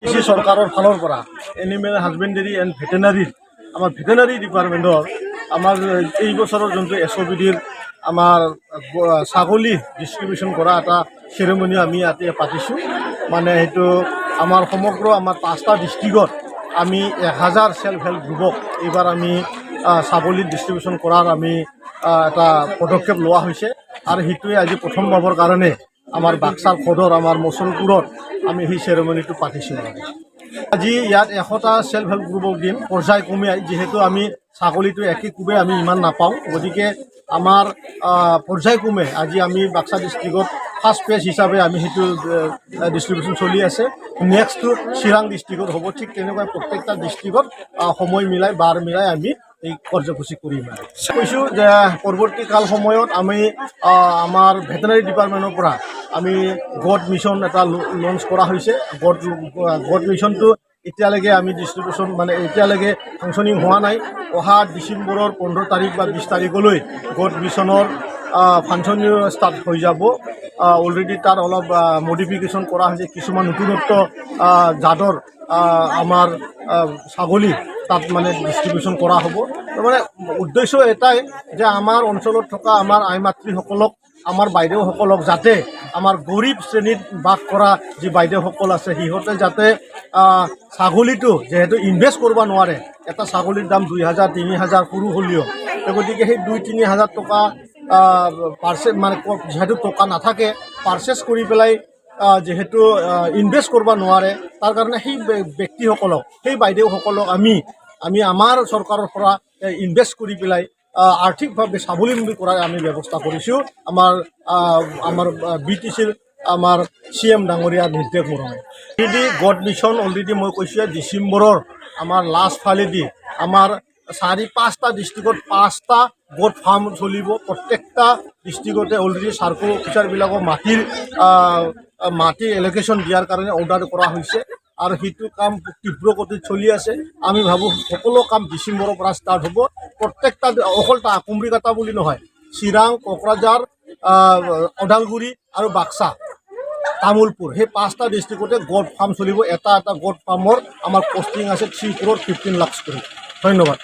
কৃষি চৰকাৰৰ ফালৰ পৰা এনিমেল হাজবেণ্ডেৰী এণ্ড ভেটেনাৰীৰ আমাৰ ভেটেনাৰী ডিপাৰ্টমেণ্টৰ আমাৰ এই বছৰৰ যোনটো SOPDৰ আমাৰ ছাগলী ডিষ্ট্ৰিবিউশ্যন কৰা এটা চেৰেমনি আমি ইয়াতে পাতিছোঁ। মানে সেইটো আমাৰ সমগ্ৰ আমাৰ 5টা ডিষ্ট্ৰিক্টত আমি 1000 সেল্ফ হেল্প গ্ৰুপক এইবাৰ আমি ছাগলী ডিষ্ট্ৰিবিউশ্যন কৰাৰ আমি এটা পদক্ষেপ লোৱা হৈছে আৰু সেইটোৱে আজি প্ৰথমবাৰৰ কাৰণে আমাৰ বাক্সাৰ সদৰ আমাৰ মচলপুৰত আমি সেই চেৰেমনিটো পাতিছোঁ। আজি ইয়াত 100টা সেল্ফ হেল্প গ্ৰুপক দিম পৰ্যায়ক্ৰমে, যিহেতু আমি ছাগলীটো একেকোবে আমি ইমান নাপাওঁ, গতিকে আমাৰ পৰ্যায়ক্ৰমে আজি আমি বাক্সা ডিষ্ট্ৰিক্টত ফাৰ্ষ্ট পেজ হিচাপে আমি সেইটো ডিষ্ট্ৰিবিউশ্যন চলি আছে। নেক্সটটো চিৰাং ডিষ্ট্ৰিক্টত হ'ব। ঠিক তেনেকৈ প্ৰত্যেকটা ডিষ্ট্ৰিক্টত সময় মিলাই বাৰ মিলাই আমি এই কাৰ্যসূচী কৰিম। কৈছোঁ যে পৰৱৰ্তীকাল সময়ত আমি আমাৰ ভেটেনাৰী ডিপাৰ্টমেণ্টৰ পৰা আমি গড মিছন এটা লঞ্চ কৰা হৈছে। গড মিছনটো এতিয়ালৈকে আমি ডিষ্ট্ৰিবিউশ্যন মানে এতিয়ালৈকে ফাংচনিং হোৱা নাই। অহা ডিচেম্বৰৰ 15 তাৰিখ বা 20 তাৰিখলৈ গড মিছনৰ ফাংচনিং ষ্টাৰ্ট হৈ যাব। অলৰেডি তাত অলপ মডিফিকেশ্যন কৰা হৈছে, কিছুমান নতুনত্ব জাতৰ আমাৰ ছাগলী তাত মানে ডিষ্ট্ৰিবিউশ্যন কৰা হ'ব। মানে উদ্দেশ্য এটাই যে আমাৰ অঞ্চলত থকা আমাৰ আই মাতৃসকলক, আমাৰ বাইদেউসকলক যাতে আমাৰ গৰীব শ্ৰেণীত বাস কৰা যি বাইদেউসকল আছে সিহঁতে যাতে ছাগলীটো যিহেতু ইনভেষ্ট কৰিব নোৱাৰে, এটা ছাগলীৰ দাম 2000 3000 সৰু হ'লেও, গতিকে সেই 2-3 হাজাৰ টকা পাৰ্চেছ মানে যিহেতু টকা নাথাকে পাৰ্চেছ কৰি পেলাই যিহেতু ইনভেষ্ট কৰিব নোৱাৰে, তাৰ কাৰণে সেই ব্যক্তিসকলক সেই বাইদেউসকলক আমি আমাৰ চৰকাৰৰ পৰা ইনভেষ্ট কৰি পেলাই আৰ্থিকভাৱে স্বাৱলম্বী কৰাৰ আমি ব্যৱস্থা কৰিছোঁ। আমাৰ BTCৰ আমাৰ CM ডাঙৰীয়াৰ নিৰ্দেশ মৰ্মে অলৰেডি গড মিছন অলৰেডি মই কৈছোঁ ডিচেম্বৰৰ আমাৰ লাষ্ট ফালেদি আমাৰ 4-5টা ডিষ্ট্ৰিক্টত 5টা গড ফাৰ্ম চলিব। প্ৰত্যেকটা ডিষ্ট্ৰিক্টতে অলৰেডি চাৰ্কল অফিচাৰবিলাকক মাটিৰ এল'কেশ্যন দিয়াৰ কাৰণে অৰ্ডাৰ কৰা হৈছে আৰু সেইটো কাম তীব্ৰ গতিত চলি আছে। আমি ভাবোঁ সকলো কাম ডিচেম্বৰৰ পৰা ষ্টাৰ্ট হ'ব। প্ৰত্যেকটা অকল কুমৰিকাটা বুলি নহয়, চিৰাং, কোকৰাঝাৰ, ওদালগুৰি আৰু বাক্সা, তামোলপুৰ, সেই 5টা ডিষ্ট্ৰিক্টতে গড ফাৰ্ম চলিব। এটা গড ফাৰ্মৰ আমাৰ পষ্টিং আছে 3 crore 15 lakhs কৰি। ধন্যবাদ।